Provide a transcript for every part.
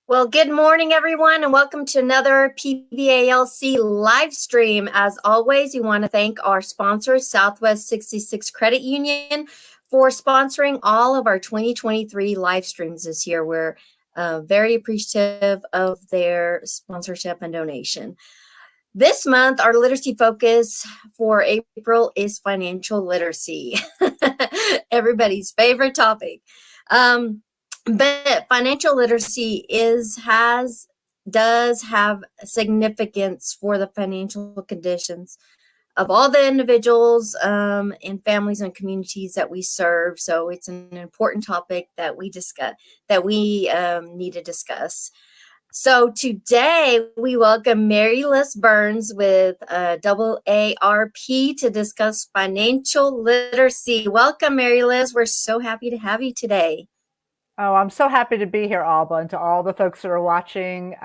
Well, good morning, everyone, and welcome to another PVALC live stream. As always, we want to thank our sponsors, Southwest 66 Credit Union, for sponsoring all of our 2023 live streams this year. We're very appreciative of their sponsorship and donation. This month, our literacy focus for April is financial literacy, everybody's favorite topic. But financial literacy does have significance for the financial conditions of all the individuals and families and communities that we serve. So it's an important topic that we need to discuss. So today we welcome Mary Liz Burns with AARP to discuss financial literacy. Welcome, Mary Liz. We're so happy to have you today. Oh, I'm so happy to be here, Alba, and to all the folks that are watching.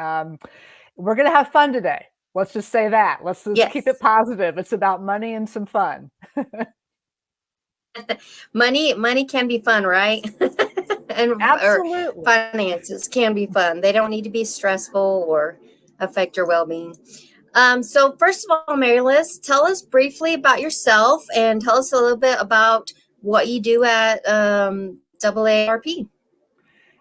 We're going to have fun today. Let's just say that. Let's keep it Yes. positive. It's about money and some fun. Money can be fun, right? Or Absolutely. finances can be fun. They don't need to be stressful or affect your well-being. So first of all, Mary Liz, tell us briefly about yourself and tell us a little bit about what you do at AARP.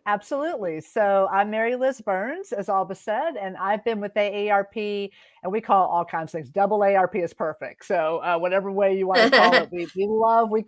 Absolutely. So I'm Mary Liz Burns, as Alba said, and I've been with AARP, and we call all kinds of things. AARP is perfect. So whatever way you want to call it,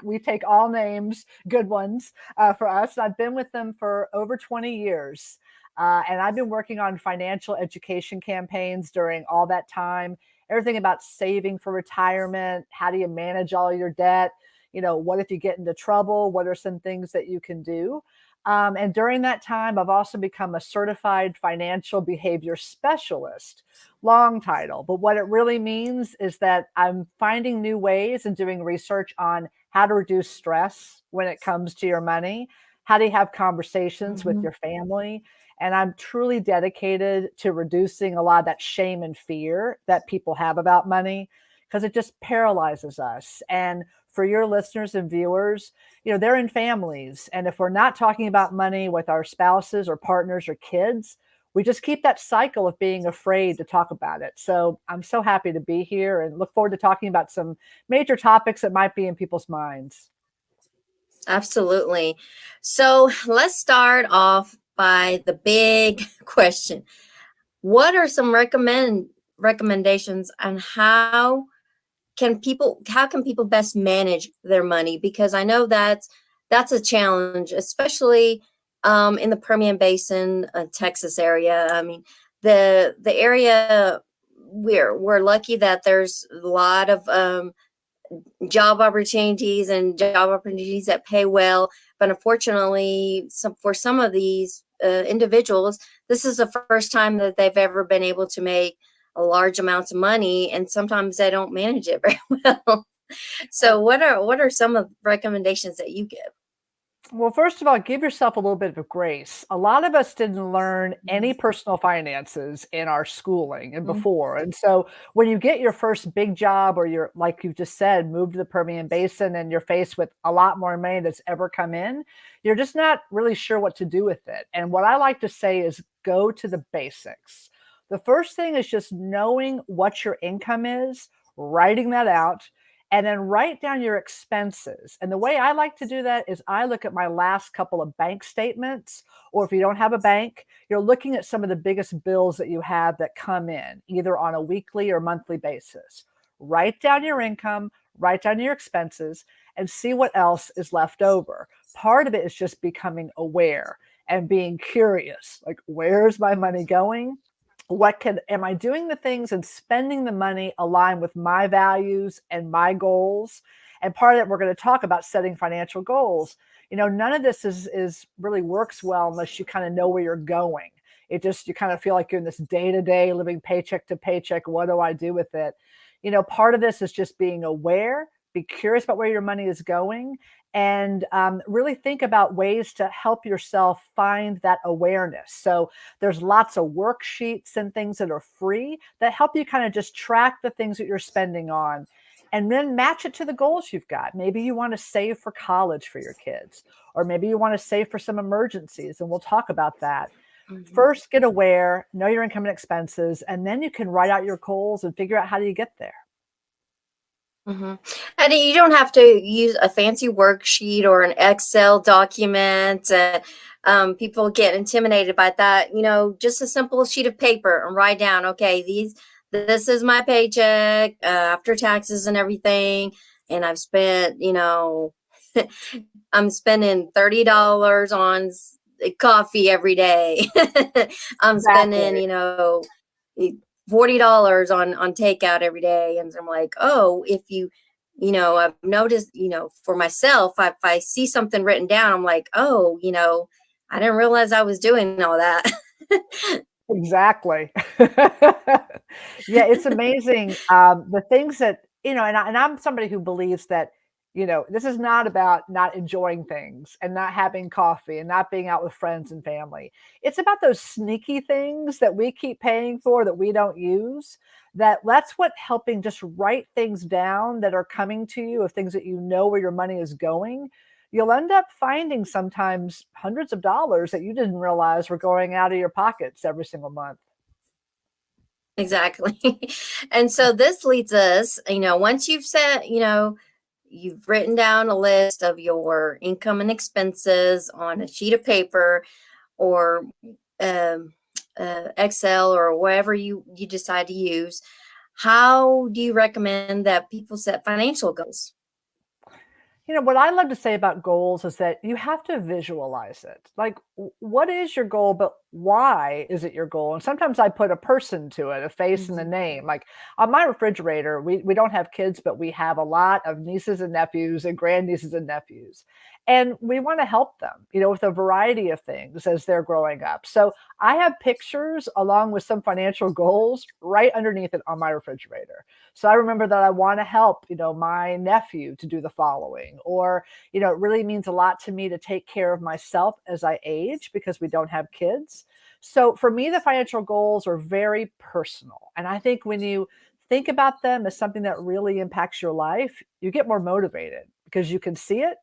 we take all names, good ones for us. I've been with them for over 20 years. And I've been working on financial education campaigns during all that time, everything about saving for retirement. How do you manage all your debt? What if you get into trouble? What are some things that you can do? And during that time, I've also become a certified financial behavior specialist, long title. But what it really means is that I'm finding new ways and doing research on how to reduce stress when it comes to your money, how do you have conversations with your family. And I'm truly dedicated to reducing a lot of that shame and fear that people have about money because it just paralyzes us. And for your listeners and viewers, they're in families. And if we're not talking about money with our spouses or partners or kids, we just keep that cycle of being afraid to talk about it. So I'm so happy to be here and look forward to talking about some major topics that might be in people's minds. Absolutely. So let's start off by the big question. What are some recommendations on how can people best manage their money? Because I know that's a challenge, especially in the Permian Basin, Texas area. I mean, the area we're lucky that there's a lot of job opportunities that pay well, but unfortunately, for some of these individuals, this is the first time that they've ever been able to make a large amounts of money, and sometimes they don't manage it very well. So what are some of the recommendations that you give? Well, first of all, give yourself a little bit of grace. A lot of us didn't learn any personal finances in our schooling and Mhm. before. And so when you get your first big job or you're, like you just said, moved to the Permian Basin and you're faced with a lot more money that's ever come in, you're just not really sure what to do with it. And what I like to say is go to the basics. The first thing is just knowing what your income is, writing that out, and then write down your expenses. And the way I like to do that is I look at my last couple of bank statements, or if you don't have a bank, you're looking at some of the biggest bills that you have that come in, either on a weekly or monthly basis. Write down your income, write down your expenses, and see what else is left over. Part of it is just becoming aware and being curious, like, where's my money going? Am I doing the things and spending the money aligned with my values and my goals? And part of it, we're going to talk about setting financial goals. None of this is really works well unless you kind of know where you're going. You kind of feel like you're in this day to day living paycheck to paycheck. What do I do with it? Part of this is just being aware, be curious about where your money is going, and really think about ways to help yourself find that awareness. So there's lots of worksheets and things that are free that help you kind of just track the things that you're spending on and then match it to the goals you've got. Maybe you want to save for college for your kids, or maybe you want to save for some emergencies, and we'll talk about that. Mhm. First, get aware, know your income and expenses, and then you can write out your goals and figure out how do you get there. Hmm. And you don't have to use a fancy worksheet or an Excel document. People get intimidated by that. Just a simple sheet of paper and write down, okay, this is my paycheck after taxes and everything, and I've spent, I'm spending $30 on coffee every day. I'm spending, Exactly. $40 on takeout every day. And I'm like, oh, I've noticed, for myself, if I see something written down, I'm like, oh, I didn't realize I was doing all that. Exactly. Yeah, it's amazing, the things that and I'm somebody who believes that, this is not about not enjoying things and not having coffee and not being out with friends and family. It's about those sneaky things that we keep paying for that we don't use, that's what helping just write things down that are coming to you of things that you know where your money is going. You'll end up finding sometimes hundreds of dollars that you didn't realize were going out of your pockets every single month. Exactly. And so this leads us, once you've written down a list of your income and expenses on a sheet of paper or um, Excel or whatever you decide to use. How do you recommend that people set financial goals? What I love to say about goals is that you have to visualize it. Like, what is your goal, but why is it your goal? And sometimes I put a person to it, a face and a Mhm. name. Like on my refrigerator, we don't have kids, but we have a lot of nieces and nephews and grandnieces and nephews. And we want to help them, with a variety of things as they're growing up. So I have pictures along with some financial goals right underneath it on my refrigerator. So I remember that I want to help, my nephew to do the following, or, it really means a lot to me to take care of myself as I age because we don't have kids. So for me, the financial goals are very personal. And I think when you think about them as something that really impacts your life, you get more motivated because you can see it.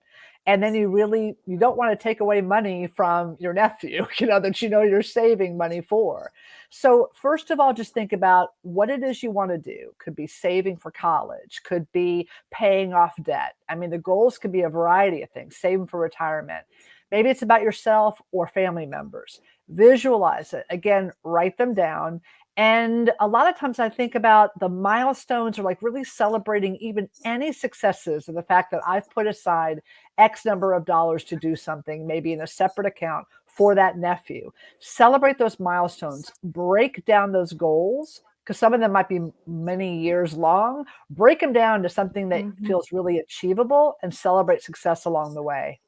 And then you don't want to take away money from your nephew, that you're saving money for. So, first of all, just think about what it is you want to do. Could be saving for college, could be paying off debt. I mean, the goals could be a variety of things, saving for retirement. Maybe it's about yourself or family members. Visualize it. Again, write them down. And a lot of times I think about the milestones or like really celebrating even any successes and the fact that I've put aside X number of dollars to do something, maybe in a separate account for that nephew. Celebrate those milestones, break down those goals because some of them might be many years long. Break them down to something that Mhm. feels really achievable and celebrate success along the way.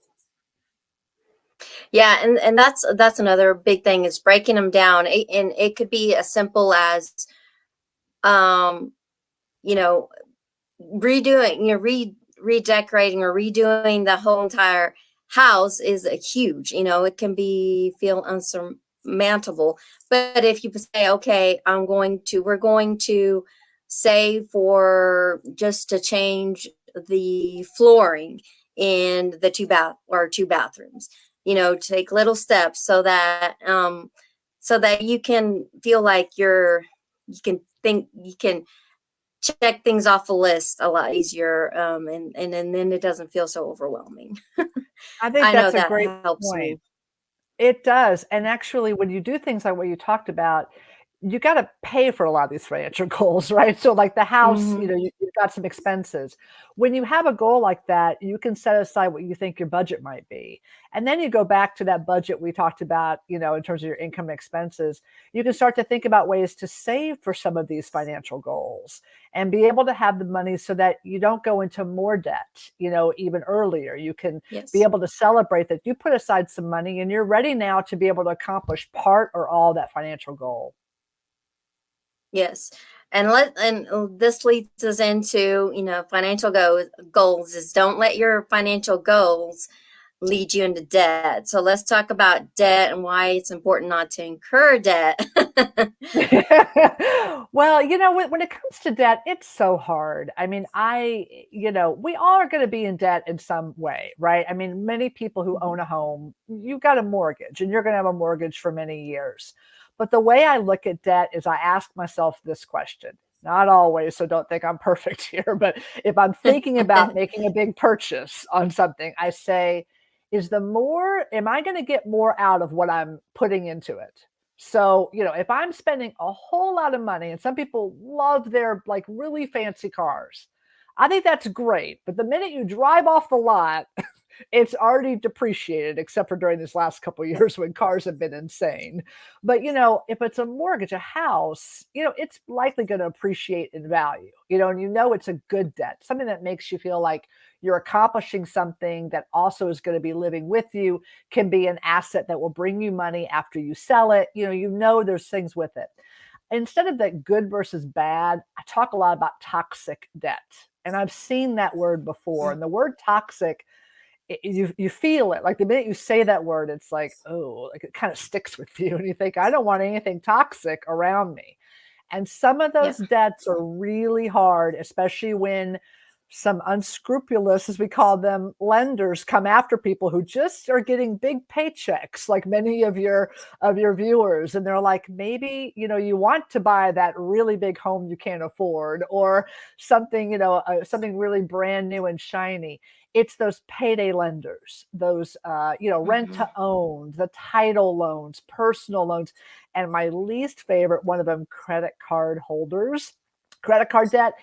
Yeah, and that's another big thing is breaking them down. And it could be as simple as um, you know, redecorating or redoing the whole entire house is a huge, it can be feel unsurmountable. But if you say, okay, we're going to save for just to change the flooring in the two bathrooms, take little steps so that you can feel like you can check things off the list a lot easier, and then it doesn't feel so overwhelming. I think I know that's a that great helps point. me. It does, and actually, when you do things like what you talked about, you gotta pay for a lot of these financial goals, right? So, like the house, Hmm. you've got some expenses. When you have a goal like that, you can set aside what you think your budget might be, and then you go back to that budget we talked about, in terms of your income and expenses. You can start to think about ways to save for some of these financial goals and be able to have the money so that you don't go into more debt, even earlier. You can be Yes. able to celebrate that you put aside some money and you're ready now to be able to accomplish part or all that financial goal. Yes. And this leads us into, financial goals is don't let your financial goals lead you into debt. So let's talk about debt and why it's important not to incur debt. Well, when it comes to debt, it's so hard. I mean, we all are going to be in debt in some way, right? I mean, many people who own Mhm. a home, you've got a mortgage and you're going to have a mortgage for many years. But the way I look at debt is I ask myself this question. Not always, so don't think I'm perfect here, but if I'm thinking about making a big purchase on something, I say, am I going to get more out of what I'm putting into it? So, if I'm spending a whole lot of money and some people love their like really fancy cars, I think that's great. But the minute you drive off the lot, it's already depreciated, except for during this last couple of years when cars have been insane. But if it's a mortgage, a house, it's likely going to appreciate in value, and it's a good debt, something that makes you feel like you're accomplishing something that also is going to be living with you, can be an asset that will bring you money after you sell it. There's things with it. Instead of that good versus bad, I talk a lot about toxic debt. And I've seen that word before. And the word toxic, you feel it, like the minute you say that word, it's like, oh, like it kind of sticks with you and you think, I don't want anything toxic around me. And some of Yeah. those debts are really hard, especially when some unscrupulous, as we call them, lenders come after people who just are getting big paychecks, like many of your viewers. And they're like, maybe, you want to buy that really big home you can't afford, or something, something really brand new and shiny. It's those payday lenders, those rent Hmm. to own, the title loans, personal loans, and my least favorite one of them, credit card holders. Credit card debt.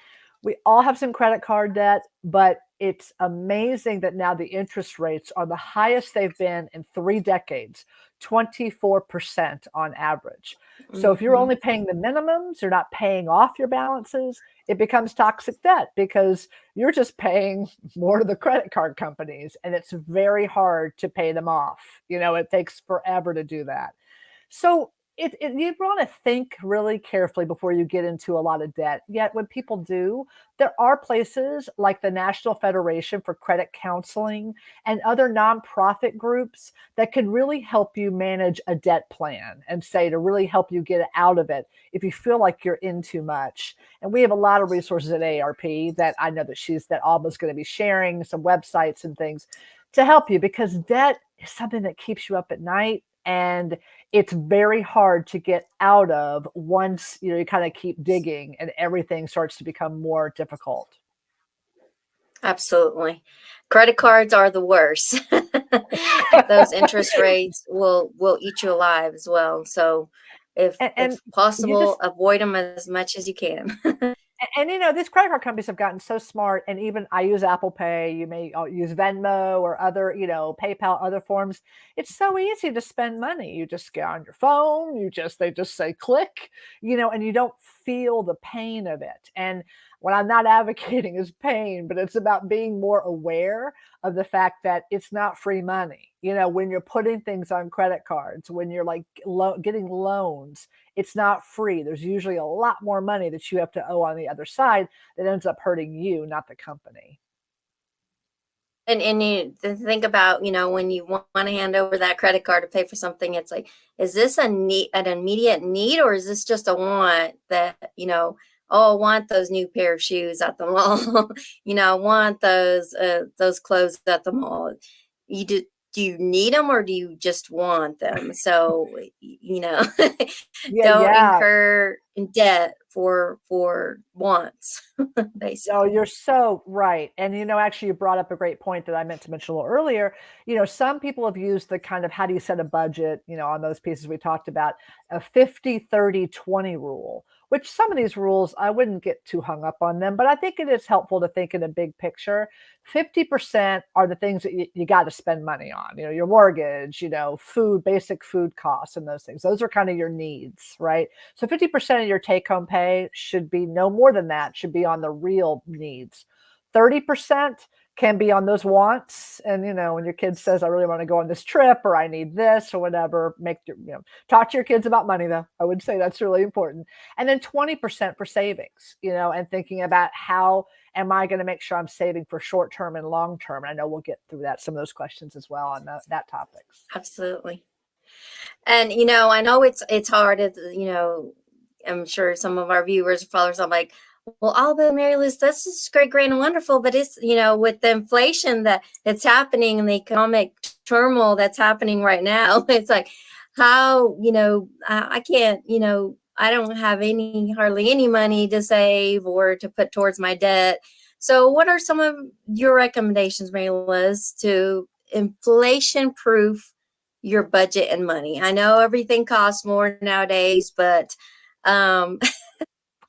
We all have some credit card debt, but it's amazing that now the interest rates are the highest they've been in 3 decades, 24% on average. So if you're Hmm. only paying the minimums, you're not paying off your balances, it becomes toxic debt because you're just paying more to the credit card companies, and it's very hard to pay them off. It takes forever to do that. So you want to think really carefully before you get into a lot of debt. Yet when people do, there are places like the National Federation for Credit Counseling and other nonprofit groups that can really help you manage a debt plan and say to really help you get out of it if you feel like you're in too much. And we have a lot of resources at AARP that I know that Alma's going to be sharing some websites and things to help you, because debt is something that keeps you up at night, and it's very hard to get out of once you kind of keep digging and everything starts to become more difficult. Absolutely. Credit cards are the worst. Those interest rates will eat you alive as well. So if And you possible, just avoid them as much as you can. and these credit card companies have gotten so smart, and even I use Apple Pay, you may use Venmo or other, PayPal, other forms. It's so easy to spend money. You just get on your phone, they just say click, and you don't feel the pain of it. And what I'm not advocating is pain, but it's about being more aware of the fact that it's not free money. When you're putting things on credit cards, when you're like getting loans, it's not free. There's usually a lot more money that you have to owe on the other side that ends up hurting you, not the company. And you to think about, when you want to hand over that credit card to pay for something, it's like, is this an immediate need, or is this just a want that, oh, I want those new pair of shoes at the mall. I want those clothes at the mall. You do you need them, or do you just want them? So, Yeah, don't yeah. incur in debt for wants, Oh, basically. you're so right. And actually, you brought up a great point that I meant to mention a little earlier. Some people have used the kind of how do you set a budget, on those pieces we talked about, a 50-30-20 rule, which some of these rules I wouldn't get too hung up on them, but I think it is helpful to think in a big picture. 50% are the things that you got to spend money on, your mortgage, food, basic food costs, and those things. Those are kind of your needs, right? So 50% of your take home pay should be no more than that, should be on the real needs. 30% can be on those wants. And, when your kid says, I really want to go on this trip or I need this or whatever, talk to your kids about money though. I would say that's really important. And then 20% for savings, and thinking about how am I going to make sure I'm saving for short term and long term? And I know we'll get through some of those questions as well on that topics. Absolutely. And I know it's hard. I'm sure some of our viewers, followers, are like, well, all the Mary Liz, this is great, great, and wonderful, but it's with the inflation that's happening and the economic turmoil that's happening right now, it's like, how I can't, I don't have hardly any money to save or to put towards my debt. So, what are some of your recommendations, Mary Liz, to inflation proof your budget and money? I know everything costs more nowadays, but um,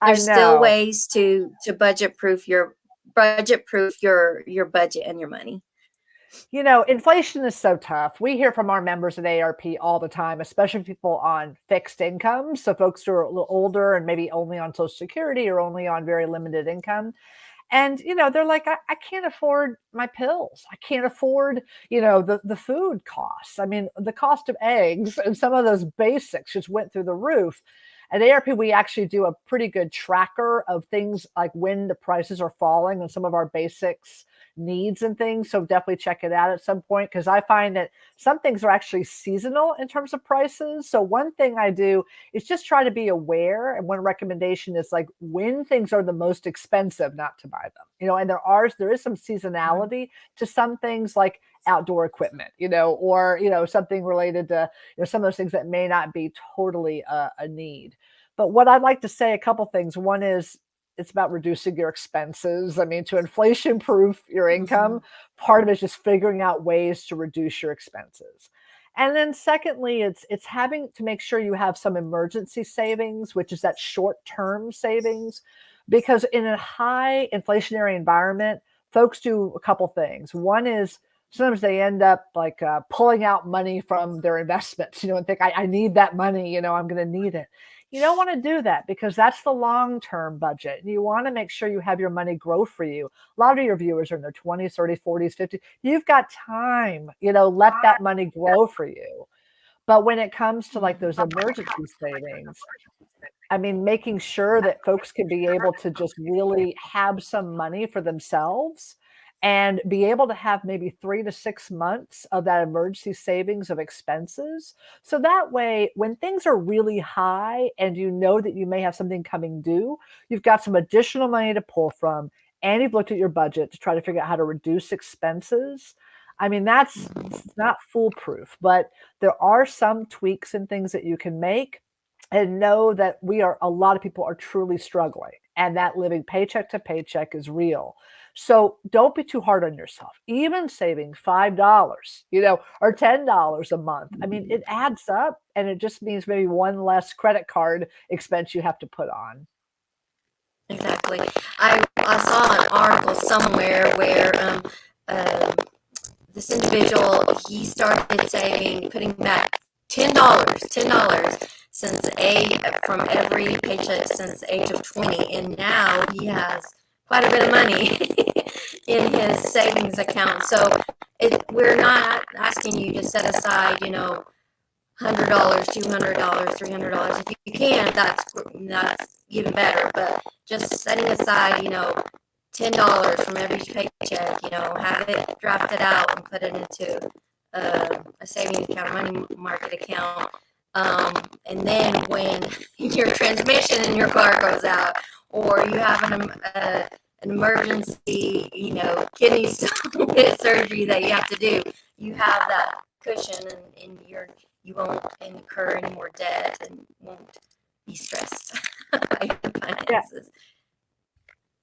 I there's still know. ways to budget proof your budget and your money. Inflation is so tough. We hear from our members at AARP all the time, especially people on fixed incomes. So folks who are a little older and maybe only on Social Security or only on very limited income. And, they're like, I can't afford my pills. I can't afford, the food costs. I mean, the cost of eggs and some of those basics just went through the roof. At ARP, we actually do a pretty good tracker of things like when the prices are falling and some of our basics needs and things. So definitely check it out at some point, because I find that some things are actually seasonal in terms of prices. So one thing I do is just try to be aware. And one recommendation is like when things are the most expensive, not to buy them, and there is some seasonality to some things like outdoor equipment, or, something related to, some of those things that may not be totally a need. But what I'd like to say, a couple things. One is it's about reducing your expenses. I mean, to inflation proof your income, part of it is just figuring out ways to reduce your expenses. And then secondly, it's having to make sure you have some emergency savings, which is that short-term savings, because in a high inflationary environment, folks do a couple things. One is sometimes they end up like pulling out money from their investments, and think, I need that money, I'm going to need it. You don't want to do that, because that's the long-term budget. You want to make sure you have your money grow for you. A lot of your viewers are in their 20s, 30s, 40s, 50s. You've got time, let that money grow for you. But when it comes to like those emergency savings, I mean, making sure that folks can be able to just really have some money for themselves and be able to have maybe 3 to 6 months of that emergency savings of expenses. So that way, when things are really high and you know that you may have something coming due, you've got some additional money to pull from, and you've looked at your budget to try to figure out how to reduce expenses. I mean, it's not foolproof, but there are some tweaks and things that you can make, and know that a lot of people are truly struggling, and that living paycheck to paycheck is real. So don't be too hard on yourself. Even saving $5, or $10 a month. I mean, it adds up, and it just means maybe one less credit card expense you have to put on. Exactly. I saw an article somewhere where this individual, he started saving, putting back $10 from every paycheck since the age of 20, and now he has quite a bit of money in his savings account. So we're not asking you to set aside, $100, $200, $300. If you can, that's even better. But just setting aside, $10 from every paycheck, have it drafted out and put it into a savings account, money market account. And then when your transmission in your car goes out, or you have an emergency, kidney stone surgery that you have to do, you have that cushion, and you won't incur any more debt and won't be stressed by your finances. Yeah.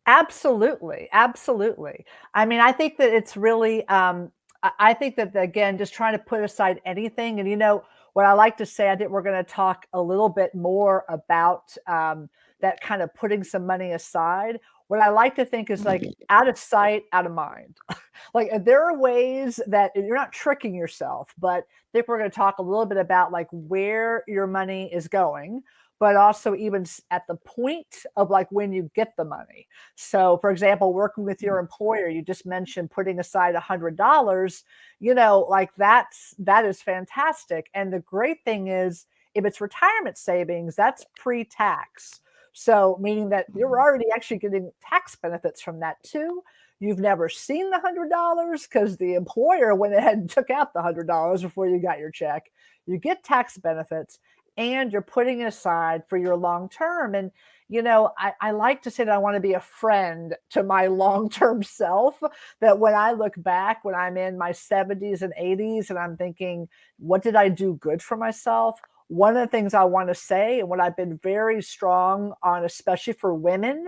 Absolutely. Absolutely. I mean, I think that it's really, I think that, again, just trying to put aside anything. And, what I like to say, I think we're going to talk a little bit more about that kind of putting some money aside. What I like to think is like out of sight, out of mind. Like there are ways that you're not tricking yourself, but I think we're going to talk a little bit about like where your money is going, but also even at the point of like when you get the money. So for example, working with your employer, you just mentioned putting aside $100, like that is fantastic. And the great thing is if it's retirement savings, that's pre-tax. So meaning that you're already actually getting tax benefits from that too. You've never seen the $100 because the employer went ahead and took out the $100 before you got your check. You get tax benefits and you're putting it aside for your long term. And, I like to say that I want to be a friend to my long term self. That when I look back, when I'm in my 70s and 80s, and I'm thinking, what did I do good for myself? One of the things I want to say, and what I've been very strong on, especially for women,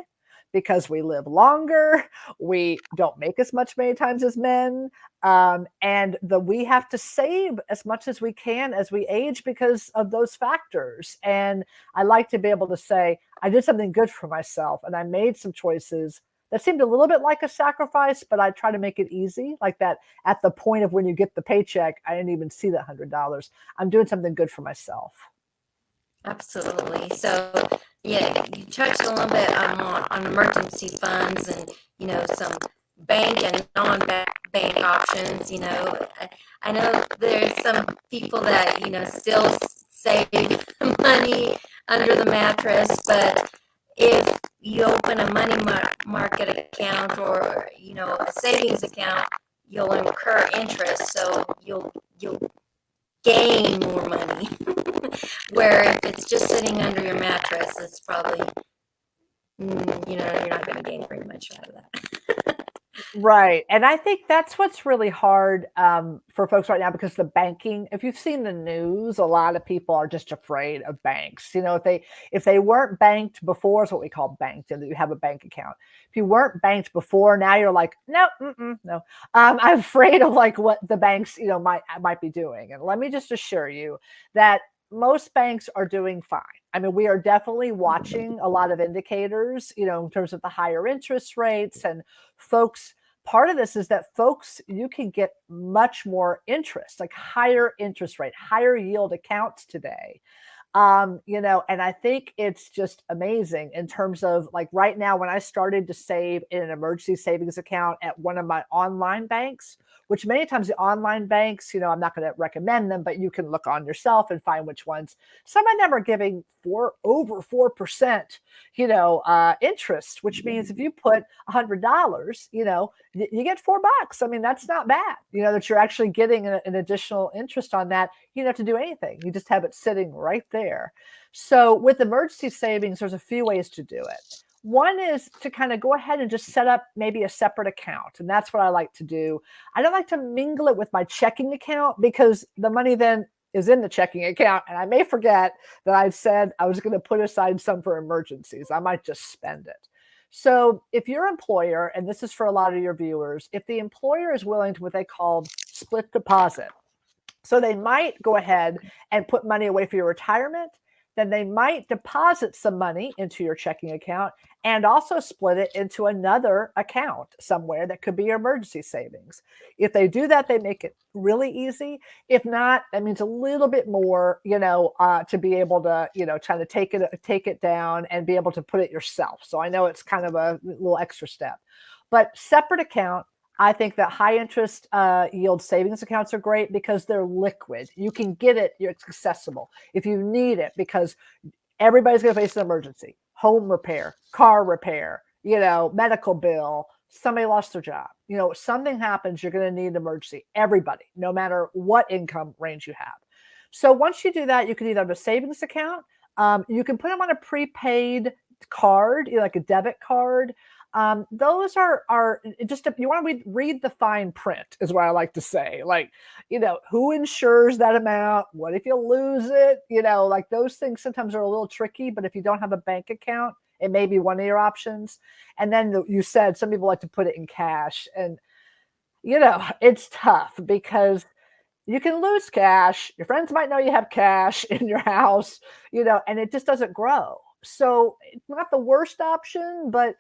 because we live longer, we don't make as much many times as men, and we have to save as much as we can as we age because of those factors. And I like to be able to say I did something good for myself, and I made some choices that seemed a little bit like a sacrifice, but I try to make it easy, like that. At the point of when you get the paycheck, I didn't even see that $100. I'm doing something good for myself. Absolutely. So, yeah, you touched a little bit on emergency funds and, some bank and non-bank options. I know there's some people that, still save money under the mattress, but if you open a money market account or, a savings account, you'll incur interest. So you'll gain more money. Where if it's just sitting under your mattress, it's probably, you're not going to gain very much out of that. Right, and I think that's what's really hard, for folks right now because the banking if you've seen the news, a lot of people are just afraid of banks. If they weren't banked before is what we call banked, and that you have a bank account. If you weren't banked before, now you're like, "No, mm-mm, no." I'm afraid of, like, what the banks, might be doing, and let me just assure you that most banks are doing fine. I mean, we are definitely watching a lot of indicators, in terms of the higher interest rates and folks part of this is that folks you can get much more interest, like higher interest rate, higher yield accounts today. And I think it's just amazing in terms of like right now, when I started to save in an emergency savings account at one of my online banks, which many times the online banks, I'm not going to recommend them, but you can look on yourself and find which ones. Some of them are giving over 4%, interest, which means if you put $100, you get $4. I mean, that's not bad, that you're actually getting an additional interest on that. You don't have to do anything. You just have it sitting right there. So with emergency savings, there's a few ways to do it. One is to kind of go ahead and just set up maybe a separate account. And that's what I like to do. I don't like to mingle it with my checking account because the money then is in the checking account. And I may forget that I said I was going to put aside some for emergencies. I might just spend it. So if your employer, and this is for a lot of your viewers, if the employer is willing to what they call split deposit, so they might go ahead and put money away for your retirement. Then they might deposit some money into your checking account and also split it into another account somewhere that could be your emergency savings. If they do that, they make it really easy. If not, that means a little bit more, to be able to, try to take it down and be able to put it yourself. So I know it's kind of a little extra step, but separate account. I think that high interest yield savings accounts are great because they're liquid. You can get it, it's accessible if you need it because everybody's going to face an emergency, home repair, car repair, medical bill, somebody lost their job, something happens, you're going to need an emergency. Everybody, no matter what income range you have. So once you do that, you can either have a savings account, you can put them on a prepaid card, like a debit card. Those are just if you want to read the fine print is what I like to say. Like, who insures that amount? What if you lose it? Like those things sometimes are a little tricky, but if you don't have a bank account, it may be one of your options. And then you said some people like to put it in cash, and it's tough because you can lose cash. Your friends might know you have cash in your house, and it just doesn't grow. So it's not the worst option, but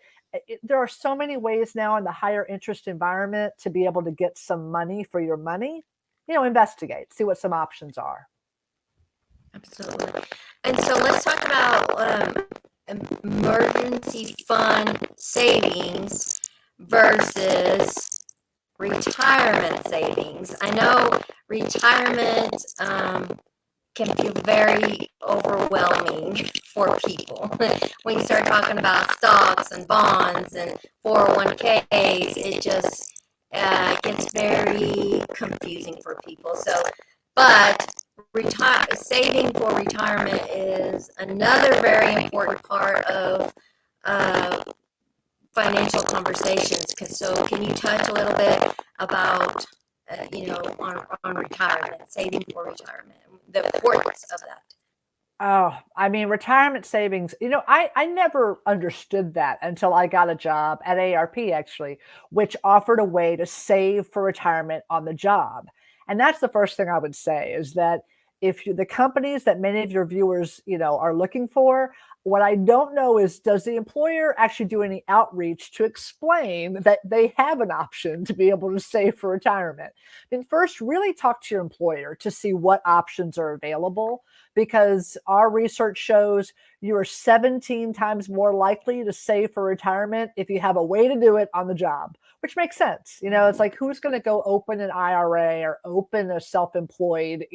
there are so many ways now in the higher interest environment to be able to get some money for your money. Investigate, see what some options are. Absolutely. And so let's talk about emergency fund savings versus retirement savings. I know retirement can feel very overwhelming for people. When you start talking about stocks and bonds and 401ks, it just gets very confusing for people. So, but saving for retirement is another very important part of uh, financial conversations. So, can you touch a little bit about on retirement, saving for retirement, the importance of that? Oh, I mean, retirement savings, I never understood that until I got a job at AARP actually, which offered a way to save for retirement on the job. And that's the first thing I would say is that if the companies that many of your viewers, are looking for, what I don't know is does the employer actually do any outreach to explain that they have an option to be able to save for retirement? I mean, first, really talk to your employer to see what options are available because our research shows you are 17 times more likely to save for retirement if you have a way to do it on the job, which makes sense. It's like who's going to go open an IRA or open a self employed,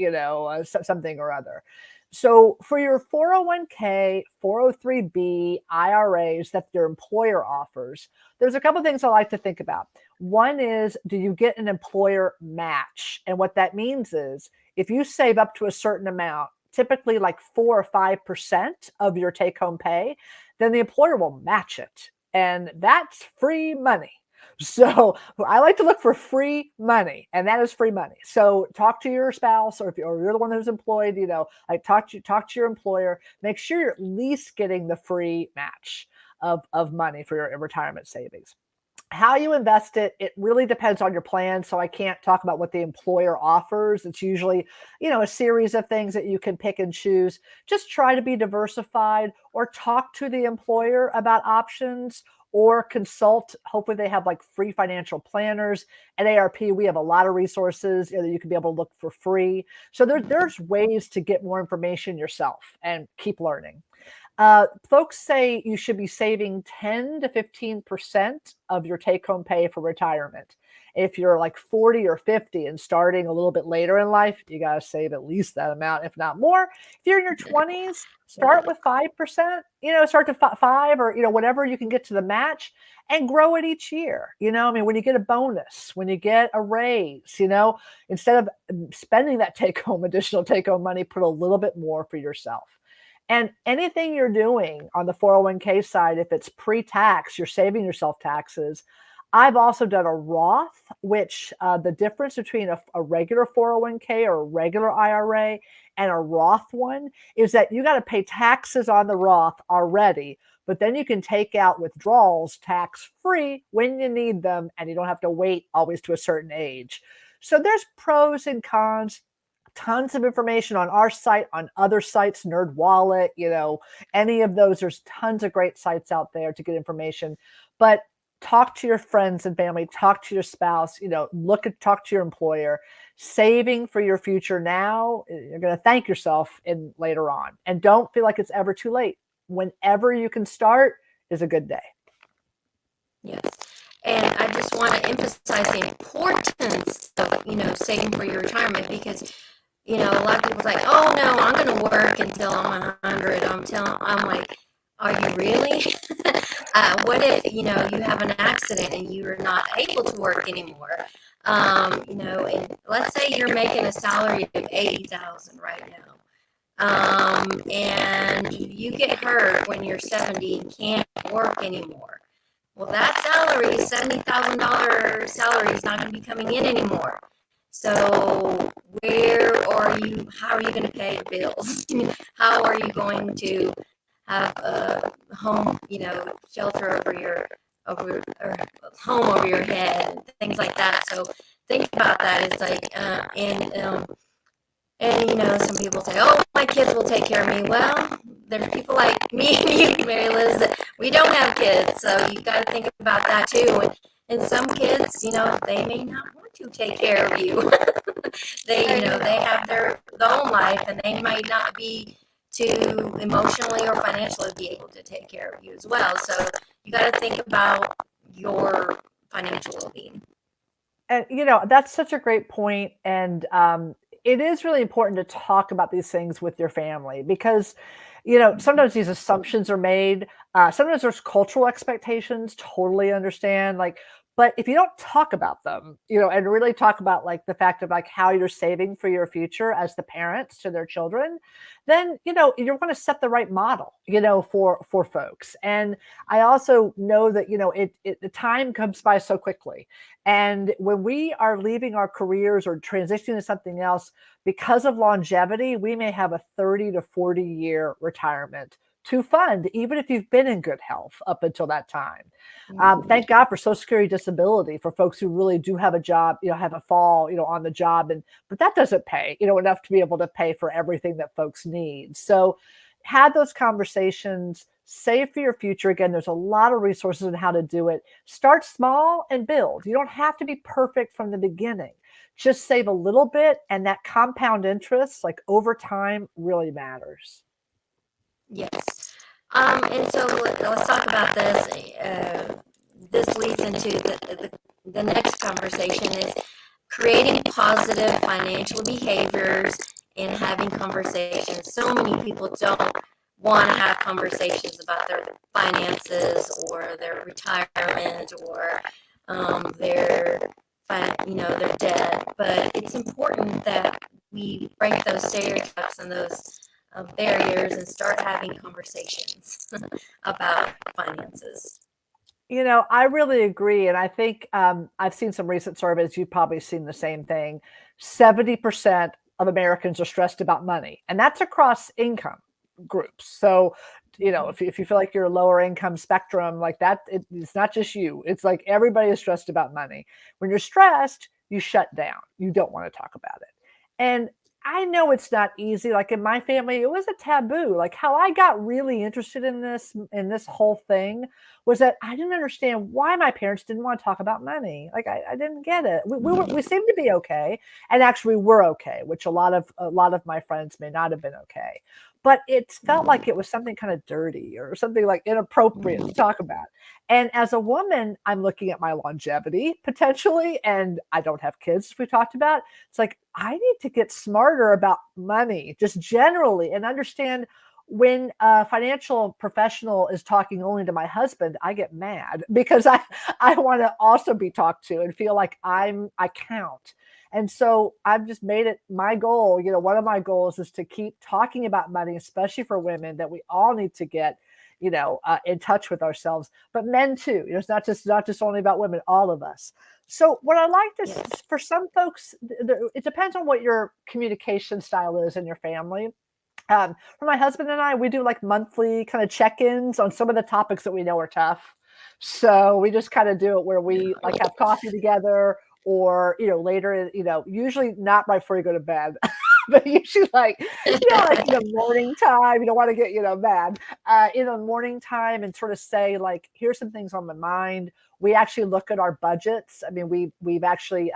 something or other. So for your 401k, 403b IRAs that your employer offers, there's a couple things I like to think about. One is, do you get an employer match? And what that means is if you save up to a certain amount, typically like 4 or 5% of your take home pay, then the employer will match it. And that's free money. So I like to look for free money, and that is free money. So talk to your spouse, or you're the one who's employed, like talk to your employer. Make sure you're at least getting the free match of money for your retirement savings. How you invest it, it really depends on your plan. So I can't talk about what the employer offers. It's usually, a series of things that you can pick and choose. Just try to be diversified or talk to the employer about options or consult. Hopefully they have like free financial planners. At AARP, we have a lot of resources that you can be able to look for free. So there's ways to get more information yourself and keep learning. Folks say you should be saving 10 to 15% of your take home pay for retirement. If you're like 40 or 50 and starting a little bit later in life, you got to save at least that amount, if not more. If you're in your 20s, start with 5%, start to five or, whatever you can get to the match and grow it each year. I mean, when you get a bonus, when you get a raise, instead of spending that additional take home money, put a little bit more for yourself. And anything you're doing on the 401k side, if it's pre-tax, you're saving yourself taxes. I've also done a Roth, which the difference between a regular 401k or a regular IRA and a Roth one is that you got to pay taxes on the Roth already, but then you can take out withdrawals tax-free when you need them, and you don't have to wait always to a certain age. So there's pros and cons. Tons of information on our site, on other sites, NerdWallet, any of those. There's tons of great sites out there to get information. But talk to your friends and family, talk to your spouse, talk to your employer. Saving for your future now, you're going to thank yourself in later on. And don't feel like it's ever too late. Whenever you can start is a good day. Yes. And I just want to emphasize the importance of, saving for your retirement because a lot of people's like, oh no, I'm going to work until I'm 100. I'm like, are you really? What if, you have an accident and you're not able to work anymore? And let's say you're making a salary of 80,000 right now. And you get hurt when you're 70 and can't work anymore. Well, that salary, $70,000 salary is not going to be coming in anymore. So how are you going to pay the bills? How are you going to have a home, shelter over or home over your head, and things like that. So think about that. It's like, some people say, oh, my kids will take care of me. Well, there's people like me and you, Mary Liz, that we don't have kids. So you got to think about that too. And some kids, they may not want to take care of you. They have their own life and they might not be too emotionally or financially be able to take care of you as well. So you got to think about your financial well-being. And that's such a great point. And it is really important to talk about these things with your family because, sometimes these assumptions are made. Sometimes there's cultural expectations, totally understand. But if you don't talk about them, and really talk about like the fact of like how you're saving for your future as the parents to their children, then, you're going to set the right model, for folks. And I also know that, the time comes by so quickly. And when we are leaving our careers or transitioning to something else, because of longevity, we may have a 30 to 40-year retirement to fund, even if you've been in good health up until that time. Thank God for Social Security disability for folks who really do have a job, have a fall, on the job. But that doesn't pay, enough to be able to pay for everything that folks need. So have those conversations, save for your future. Again, there's a lot of resources on how to do it. Start small and build. You don't have to be perfect from the beginning. Just save a little bit, and that compound interest, like over time, really matters. Yes. And so let's talk about this. This leads into the next conversation is creating positive financial behaviors and having conversations. So many people don't want to have conversations about their finances or their retirement or their their debt. But it's important that we break those stereotypes and those barriers and start having conversations about finances. I really agree. And I think I've seen some recent surveys. You've probably seen the same thing. 70% of Americans are stressed about money, and that's across income groups. So, if you feel like you're a lower income spectrum like that, it's not just you. It's like everybody is stressed about money. When you're stressed, you shut down. You don't want to talk about it. And I know it's not easy. Like in my family, it was a taboo. Like how I got really interested in this whole thing was that I didn't understand why my parents didn't want to talk about money. Like I didn't get it. We seemed to be okay, and actually we're okay, which a lot of my friends may not have been okay. But it felt like it was something kind of dirty or something like inappropriate to talk about. And as a woman, I'm looking at my longevity potentially, and I don't have kids, as we talked about. It's like I need to get smarter about money just generally and understand when a financial professional is talking only to my husband, I get mad because I want to also be talked to and feel like I count. And so I've just made it my goal. One of my goals is to keep talking about money, especially for women, that we all need to get, in touch with ourselves, but men too. It's not just only about women, all of us. So what I like to, Yes. for some folks, it depends on what your communication style is in your family. For my husband and I, we do like monthly kind of check-ins on some of the topics that we know are tough. So we just kind of do it where we like have coffee together or, later, usually not right before you go to bed, but usually like in the morning time, you don't want to get, mad, in the morning time and sort of say like, here's some things on my mind. We actually look at our budgets. I mean, we've actually,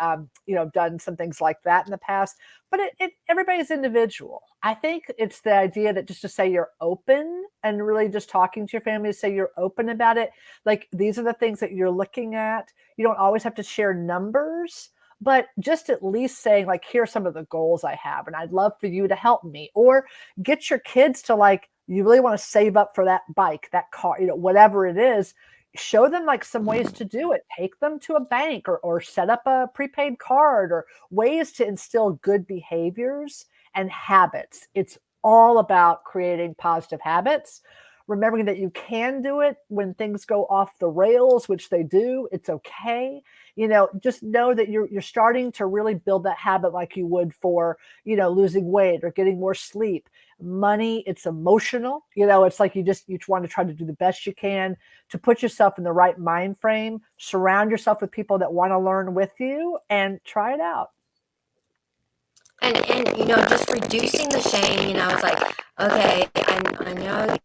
done some things like that in the past, but everybody's individual. I think it's the idea that just to say you're open and really just talking to your family to say you're open about it. Like these are the things that you're looking at. You don't always have to share numbers, but just at least saying like, here's some of the goals I have, and I'd love for you to help me, or get your kids to like, you really want to save up for that bike, that car, whatever it is. Show them like some ways to do it. Take them to a bank or set up a prepaid card or ways to instill good behaviors and habits. It's all about creating positive habits, remembering that you can do it when things go off the rails, which they do. It's okay. Just know that you're starting to really build that habit like you would for, losing weight or getting more sleep. Money, it's emotional. It's like you want to try to do the best you can to put yourself in the right mind frame, surround yourself with people that want to learn with you, and try it out. And just reducing the shame. It's like, okay, I know,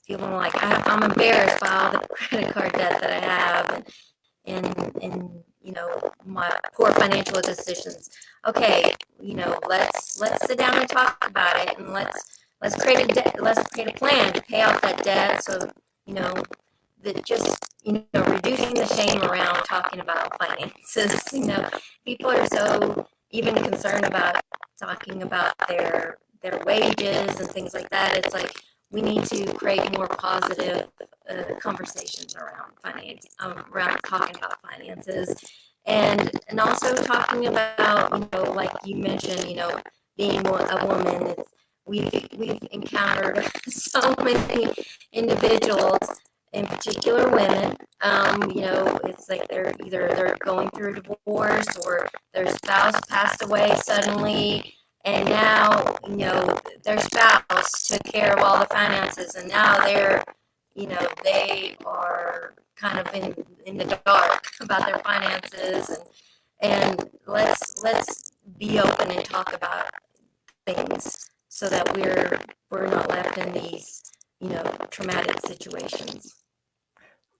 feeling like I'm embarrassed by all the credit card debt that I have, and my poor financial decisions. Okay, let's sit down and talk about it, and let's create a plan to pay off that debt. So that just reducing the shame around talking about finances. People are so even concerned about talking about their wages and things like that. It's like we need to create more positive conversations around finance, around talking about finances, and also talking about, like you mentioned, being a woman. We've encountered so many individuals, in particular women. It's like they're going through a divorce, or their spouse passed away suddenly, and now their spouse took care of all the finances, and now they are kind of in the dark about their finances, and let's be open and talk about things so that we're not left in these traumatic situations.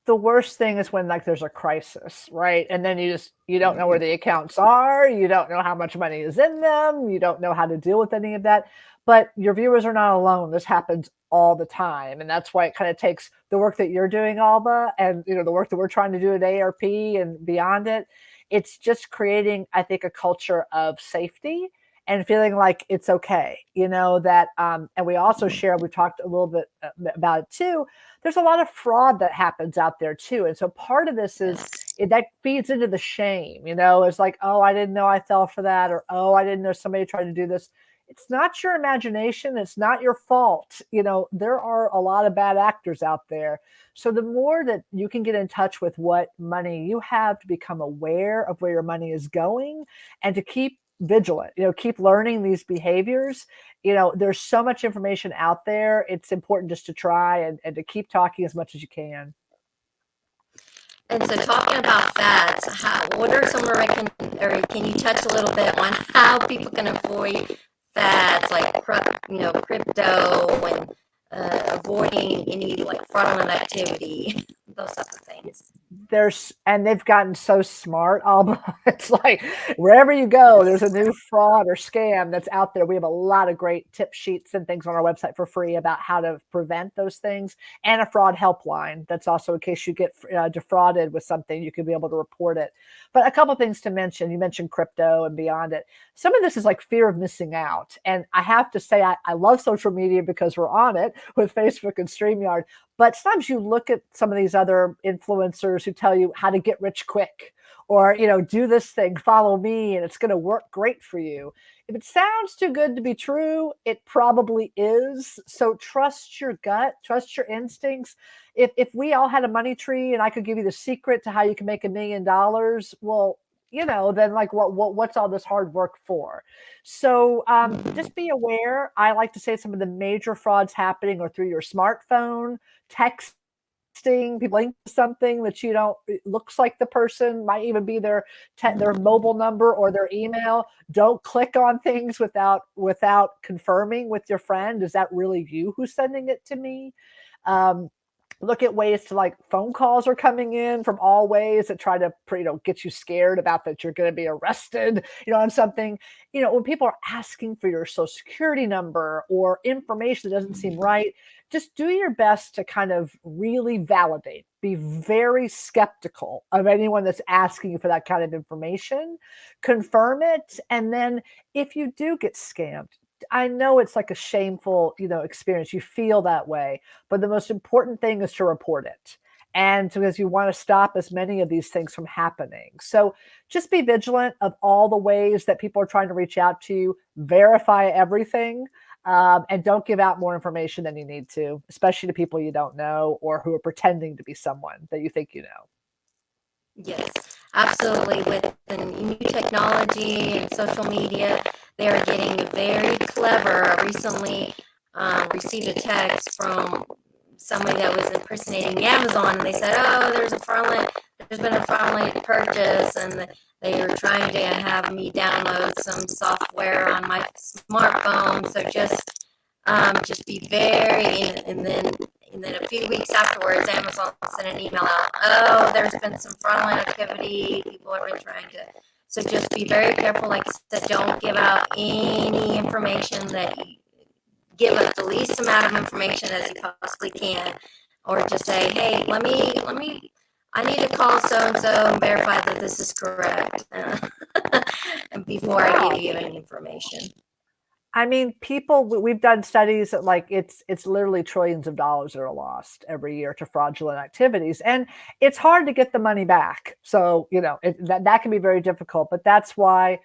The worst thing is when like there's a crisis, right? And then you don't know where Mhm. the accounts are, you don't know how much money is in them, you don't know how to deal with any of that. But your viewers are not alone. This happens all the time. And that's why it kind of takes the work that you're doing, Alba, and the work that we're trying to do at AARP and beyond it. It's just creating, I think, a culture of safety and feeling like it's okay, that and we also share, we talked a little bit about it too, there's a lot of fraud that happens out there too. And so part of this is Yes. that feeds into the shame, it's like, oh, I didn't know I fell for that, or oh, I didn't know somebody tried to do this. It's not your imagination, it's not your fault. There are a lot of bad actors out there. So the more that you can get in touch with what money you have, to become aware of where your money is going, and to keep vigilant, keep learning these behaviors. There's so much information out there. It's important just to try and to keep talking as much as you can. And so, talking about fads, what are some or can you touch a little bit on how people can avoid fads like crypto, and avoiding any like fraudulent activity, those types of things? And they've gotten so smart, Alba. It's like wherever you go, there's a Yes. new fraud or scam that's out there. We have a lot of great tip sheets and things on our website for free about how to prevent those things, and a fraud helpline. That's also in case you get defrauded with something, you can be able to report it. But a couple things to mention. You mentioned crypto and beyond it. Some of this is like fear of missing out. And I have to say, I love social media because we're on it with Facebook and StreamYard. But sometimes you look at some of these other influencers who tell you how to get rich quick, or, do this thing, follow me, and it's going to work great for you. If it sounds too good to be true, it probably is. So trust your gut, trust your instincts. If we all had a money tree and I could give you the secret to how you can make $1 million, well, then like what's all this hard work for? So Mhm. just be aware. I like to say some of the major frauds happening are through your smartphone, texting, people link to something that you don't, it looks like the person, might even be their mobile number or their email. Don't click on things without confirming with your friend, is that really you who's sending it to me? Um, Look at ways to, like, phone calls are coming in from all ways that try to get you scared about that you're going to be arrested, on something. When people are asking for your social security number or information that doesn't seem right, just do your best to kind of really validate, be very skeptical of anyone that's asking you for that kind of information, confirm it. And then if you do get scammed, I know it's like a shameful, experience. You feel that way, but the most important thing is to report it. And because you want to stop as many of these things from happening. So just be vigilant of all the ways that people are trying to reach out to you, verify everything, and don't give out more information than you need to, especially to people you don't know or who are pretending to be someone that you think you know. Yes, absolutely. With the new technology and social media, they are getting very clever. I recently received a text from somebody that was impersonating Amazon, and they said, "Oh, there's been a fraudulent purchase," and they were trying to have me download some software on my smartphone. So just be very, and then a few weeks afterwards, Amazon sent an email out. Oh, there's been some fraudulent activity. People have been trying to. So just be very careful. Like I said, don't give out any information that you give us the least amount of information as you possibly can, or just say, hey, let me I need to call so-and-so and verify that this is correct and before I Yeah. give you any information. I mean, we've done studies that like it's literally trillions of dollars that are lost every year to fraudulent activities. And it's hard to get the money back. So, that can be very difficult, but that's why,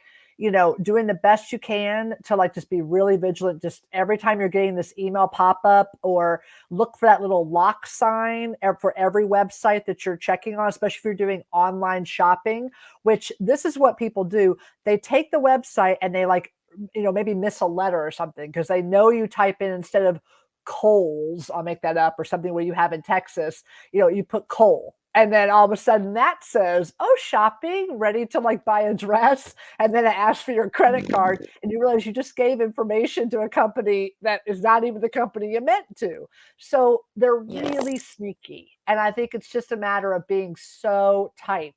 doing the best you can to like just be really vigilant, just every time you're getting this email pop up, or look for that little lock sign for every website that you're checking on, especially if you're doing online shopping, which this is what people do. They take the website and they like, maybe miss a letter or something because they know you type in, instead of coals, I'll make that up, or something where you have in Texas, you put coal. And then all of a sudden that says, oh, shopping, ready to like buy a dress. And then it asks for your credit card. And you realize you just gave information to a company that is not even the company you meant to. So they're really Yes. sneaky. And I think it's just a matter of being so tight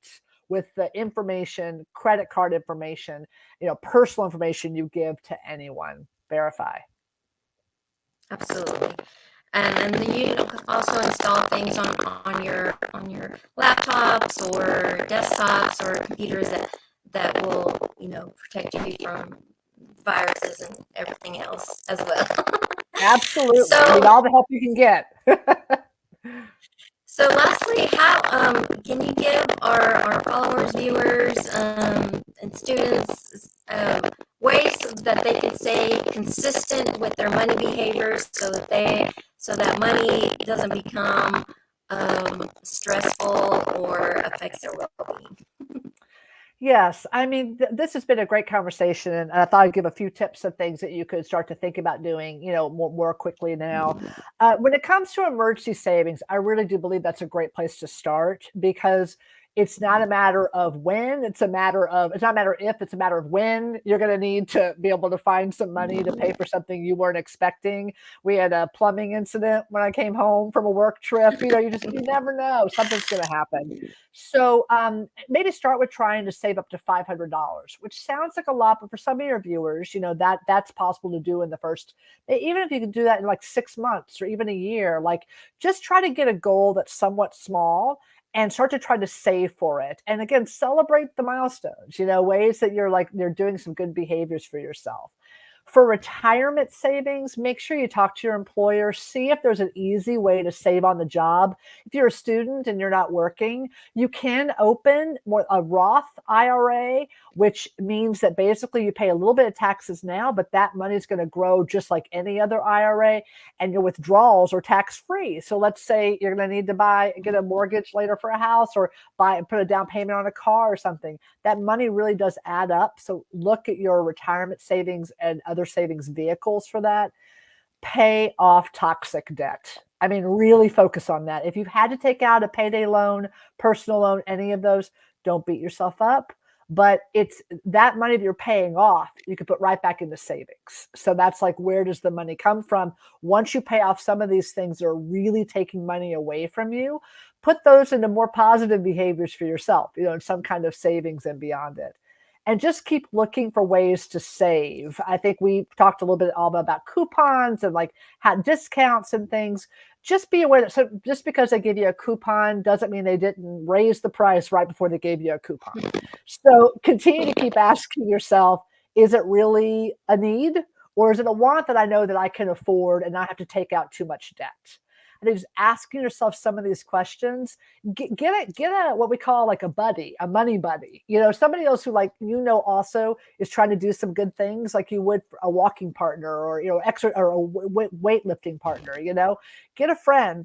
with the information, credit card information, personal information you give to anyone. Verify. Absolutely. And then you also install things on your laptops or desktops or computers that will protect you from viruses and everything else as well. Absolutely. You need So all the help you can get. so lastly, how can you give our followers, viewers, and students ways that they can stay consistent with their money behaviors so that money doesn't become stressful or affects their well-being? Yes, I mean, this has been a great conversation, and I thought I'd give a few tips of things that you could start to think about doing, more quickly now. When it comes to emergency savings, I really do believe that's a great place to start, because it's not a matter of when, it's not a matter if, it's a matter of when you're going to need to be able to find some money to pay for something you weren't expecting. We had a plumbing incident when I came home from a work trip. You never know, something's going to happen. So maybe start with trying to save up to $500, which sounds like a lot, but for some of your viewers, that's possible to do in the first, even if you can do that in like 6 months or even a year, like just try to get a goal that's somewhat small and start to try to save for it. And again, celebrate the milestones, ways that you're doing some good behaviors for yourself. For retirement savings, make sure you talk to your employer, see if there's an easy way to save on the job. If you're a student and you're not working, you can open a Roth IRA, which means that basically you pay a little bit of taxes now, but that money is going to grow just like any other IRA, and your withdrawals are tax free. So let's say you're going to need to get a mortgage later for a house, or put a down payment on a car or something. That money really does add up. So look at your retirement savings and other savings vehicles for that. Pay off toxic debt. I mean, really focus on that. If you've had to take out a payday loan, personal loan, any of those, don't beat yourself up. But it's that money that you're paying off, you could put right back into savings. So that's like, where does the money come from? Once you pay off some of these things that are really taking money away from you, put those into more positive behaviors for yourself, in some kind of savings and beyond it. And just keep looking for ways to save. I think we talked a little bit all about coupons and like had discounts and things. Just be aware that just because they give you a coupon doesn't mean they didn't raise the price right before they gave you a coupon. So continue to keep asking yourself, is it really a need, or is it a want that I know that I can afford and not have to take out too much debt? I think just asking yourself some of these questions, get a what we call like a buddy, a money buddy. Somebody else who also is trying to do some good things, like you would a walking partner, or extra, or a weightlifting partner. Get a friend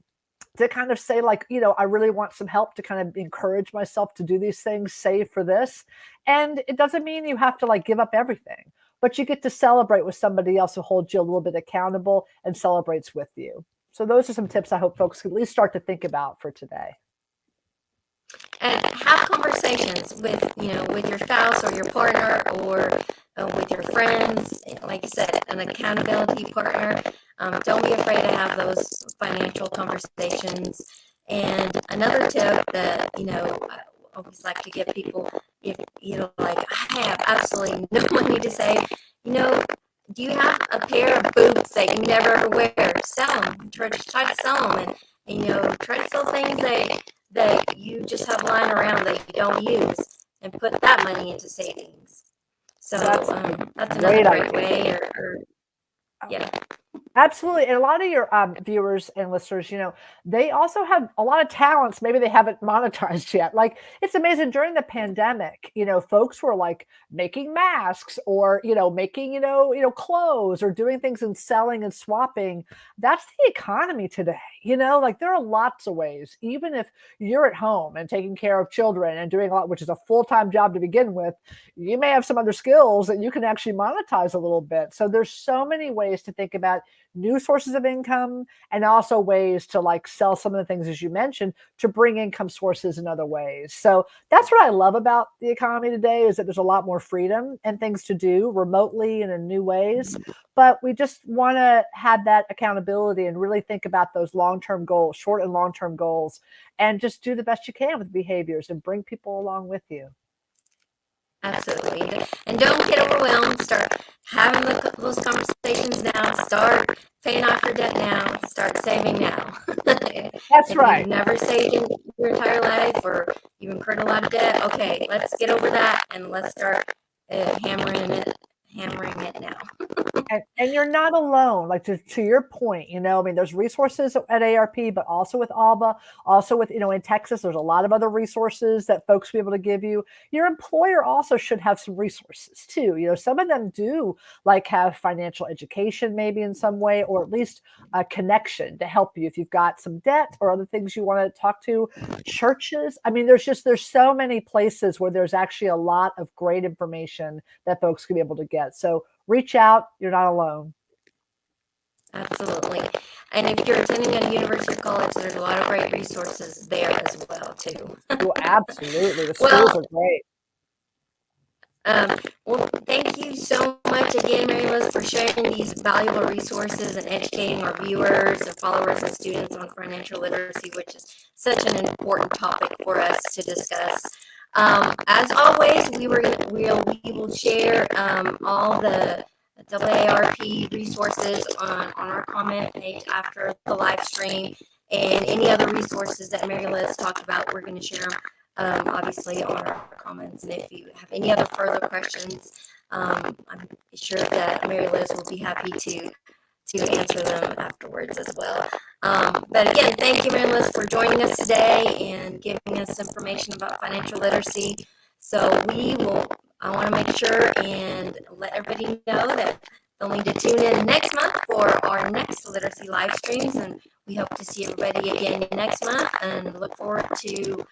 to kind of say, like, I really want some help to kind of encourage myself to do these things, save for this. And it doesn't mean you have to like give up everything, but you get to celebrate with somebody else who holds you a little bit accountable and celebrates with you. So those are some tips I hope folks can at least start to think about for today. And have conversations with your spouse or your partner, or with your friends. Like you said, an accountability partner. Don't be afraid to have those financial conversations. And another tip that I always like to give people, if like, I have absolutely no money to save, do you have a pair of boots that you never wear? Sell them. Try to sell them, and try to sell things that you just have lying around that you don't use and put that money into savings. So That's a that's another great great idea. way. Or yeah, Absolutely. And a lot of your viewers and listeners, they also have a lot of talents. Maybe they haven't monetized yet. Like it's amazing during the pandemic, folks were like making masks or, making, clothes or doing things and selling and swapping. That's the economy today. Like there are lots of ways, even if you're at home and taking care of children and doing a lot, which is a full-time job to begin with, you may have some other skills that you can actually monetize a little bit. So there's so many ways to think about new sources of income and also ways to like sell some of the things as you mentioned to bring income sources in other ways. So that's what I love about the economy today is that there's a lot more freedom and things to do remotely and in new ways. But we just want to have that accountability and really think about those long-term goals, short and long-term goals, and just do the best you can with behaviors and bring people along with you. absolutely. And don't get overwhelmed. Start having those conversations now. Start paying off your debt now. Start saving now. That's If you've right. never saved in your entire life or you've incurred a lot of debt, okay, let's get over that and let's start hammering it now. And you're not alone. Like to your point, I mean, there's resources at ARP, but also with ALBA, also with, in Texas, there's a lot of other resources that folks will be able to give you. Your employer also should have some resources too. Some of them do like have financial education maybe in some way, or at least a connection to help you if you've got some debt or other things you want to talk to. Churches. I mean, there's so many places where there's actually a lot of great information that folks can be able to get. So reach out. You're not alone. Absolutely. And if you're attending a university or college, there's a lot of great resources there as well too. Well, absolutely. The schools Well, are great. well, thank you so much again, Mary Liz, for sharing these valuable resources and educating our viewers and followers and students on financial literacy, which is such an important topic for us to discuss. As always, we will share all the AARP resources on our comment page after the live stream, and any other resources that Mary Liz talked about, we're going to share them obviously on our comments. And if you have any other further questions, I'm sure that Mary Liz will be happy to answer them afterwards as well. But again, thank you, Mary Liz, for joining us today and giving us information about financial literacy. So I want to make sure and let everybody know that they'll need to tune in next month for our next literacy live streams. And we hope to see everybody again next month and look forward to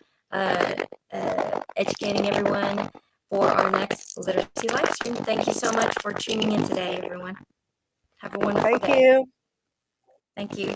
educating everyone for our next literacy live stream. Thank you so much for tuning in today, everyone. Have a wonderful Thank day. you. Thank you.